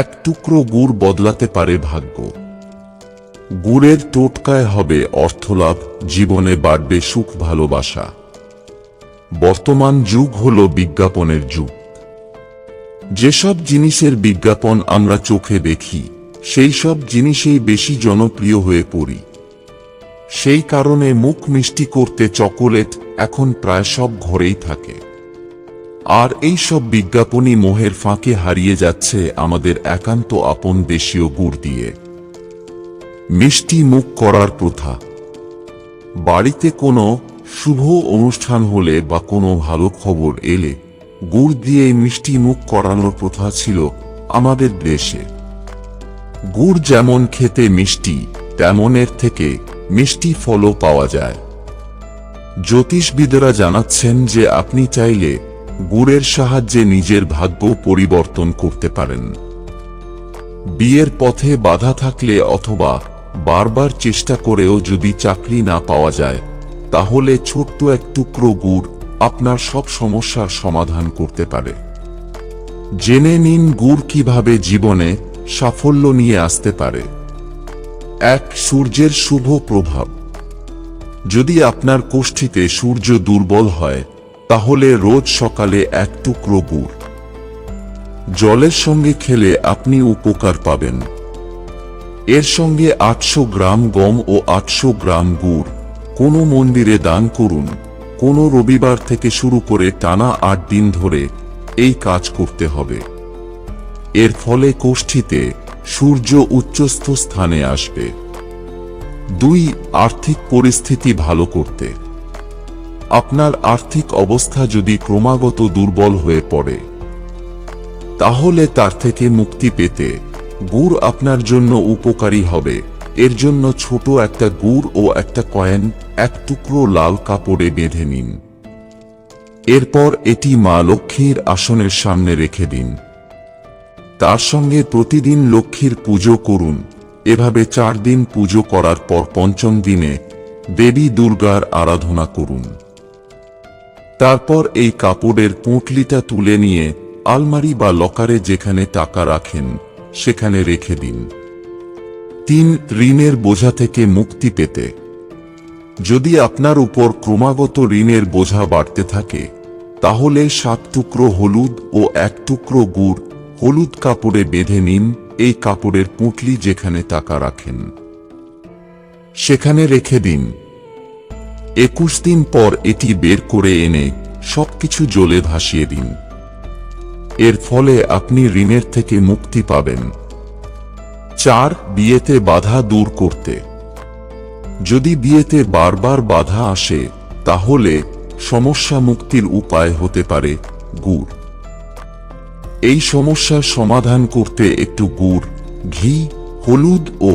এক টুকরো গুড় বদলাতে পারে ভাগ্য। গুড়ের টোটকায় হবে অর্থলাভ, জীবনে বাড়বে সুখ ভালোবাসা। বর্তমান যুগ হলো বিজ্ঞাপনের যুগ। যেসব জিনিসের বিজ্ঞাপন আমরা চোখে দেখি, সেই সব জিনিসেই বেশি জনপ্রিয় হয়ে পড়ি। সেই কারণে মুখ মিষ্টি করতে চকোলেট এখন প্রায় সব ঘরেই থাকে। আর এই সব বিজ্ঞাপনই মোহের ফাঁকে হারিয়ে যাচ্ছে আমাদের একান্ত আপন দেশীয় গুড় দিয়ে। মিষ্টি মুখ করার প্রথা। বাড়িতে কোনো শুভ অনুষ্ঠান হলে বা কোনো ভালো খবর এলে গুড় দিয়ে মিষ্টি মুখ করানোর প্রথা ছিল আমাদের দেশে। গুড় যেমন খেতে মিষ্টি, তেমন এর থেকে মিষ্টি ফলও পাওয়া যায়। জ্যোতিষবিদরা জানাচ্ছেন যে আপনি চাইলে গুড়ের সাহায্যে নিজের ভাগ্য পরিবর্তন করতে পারেন। বিয়ের পথে বাধা থাকলে অথবা বারবার চেষ্টা করেও যদি চাকরি না পাওয়া যায়, তাহলে ছোট্ট এক টুকরো গুড় আপনার সব সমস্যার সমাধান করতে পারে। জেনে নিন গুড় কিভাবে জীবনে সাফল্য নিয়ে আসতে পারে। 1. সূর্যের শুভ প্রভাব। যদি আপনার কোষ্ঠীতে সূর্য দুর্বল হয়, তাহলে রোজ সকালে এক টুকরো গুড় জলের সঙ্গে খেলে আপনি উপকার পাবেন। এর সঙ্গে 800 গ্রাম গম ও 800 গ্রাম গুড় কোনো মন্দিরে দান করুন। কোনো রবিবার থেকে শুরু করে টানা 8 দিন ধরে এই কাজ করতে হবে। এর ফলে কোষ্ঠীতে সূর্য উচ্চস্থ স্থানে আসবে। 2. আর্থিক পরিস্থিতি ভালো করতে। আপনার আর্থিক অবস্থা যদি ক্রমাগত দুর্বল হয়ে পড়ে, তাহলে তার থেকে মুক্তি পেতে গুড় আপনার জন্য উপকারী হবে। এর জন্য ছোট একটা গুড় ও একটা কয়েন এক টুকরো লাল কাপড়ে বেঁধে নিন। এরপর এটি মা লক্ষ্মীর আসনের সামনে রেখে দিন। তার সঙ্গে প্রতিদিন লক্ষ্মীর পুজো করুন। এভাবে 4 দিন পুজো করার পর 5ম দিনে দেবী দুর্গার আরাধনা করুন। তারপর এই কাপড়ের পুঁটলিটা তুলে নিয়ে আলমারি বা লকারে যেখানে টাকা রাখেন সেখানে রেখে দিন। 3. ঋণের বোঝা থেকে মুক্তি পেতে। যদি আপনার উপর ক্রমাগত ঋণের বোঝা বাড়তে থাকে, তাহলে 7 টুকরো হলুদ ও 1 টুকরো গুড় হলুদ কাপড়ে বেঁধে নিন। এই কাপড়ের পুঁটলি যেখানে টাকা রাখেন সেখানে রেখে দিন। 21 দিন পর এটি বের করে এনে সবকিছু জলে ভাসিয়ে দিন। এর ফলে আপনি ঋণের থেকে মুক্তি পাবেন। 4. বিয়েতে বাধা দূর করতে। যদি বিয়েতে বারবার বাধা আসে, তাহলে সমস্যা মুক্তির উপায় হতে পারে গুড়। এই সমস্যার সমাধান করতে একটু গুড়, ঘি, হলুদ ও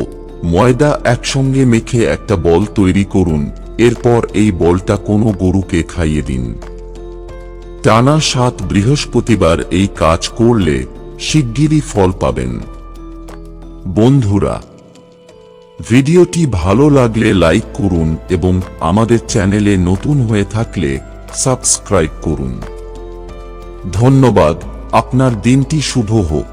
ময়দা একসঙ্গে মেখে একটা বল তৈরি করুন। এরপর এই বলটা কোনো গরুকে খাইয়ে দিন। টানা 7 বৃহস্পতিবার এই কাজ করলে শিগগিরই ফল পাবেন। বন্ধুরা, ভিডিওটি ভালো লাগলে লাইক করুন এবং আমাদের চ্যানেলে নতুন হয়ে থাকলে সাবস্ক্রাইব করুন। ধন্যবাদ। আপনার দিনটি শুভ হোক।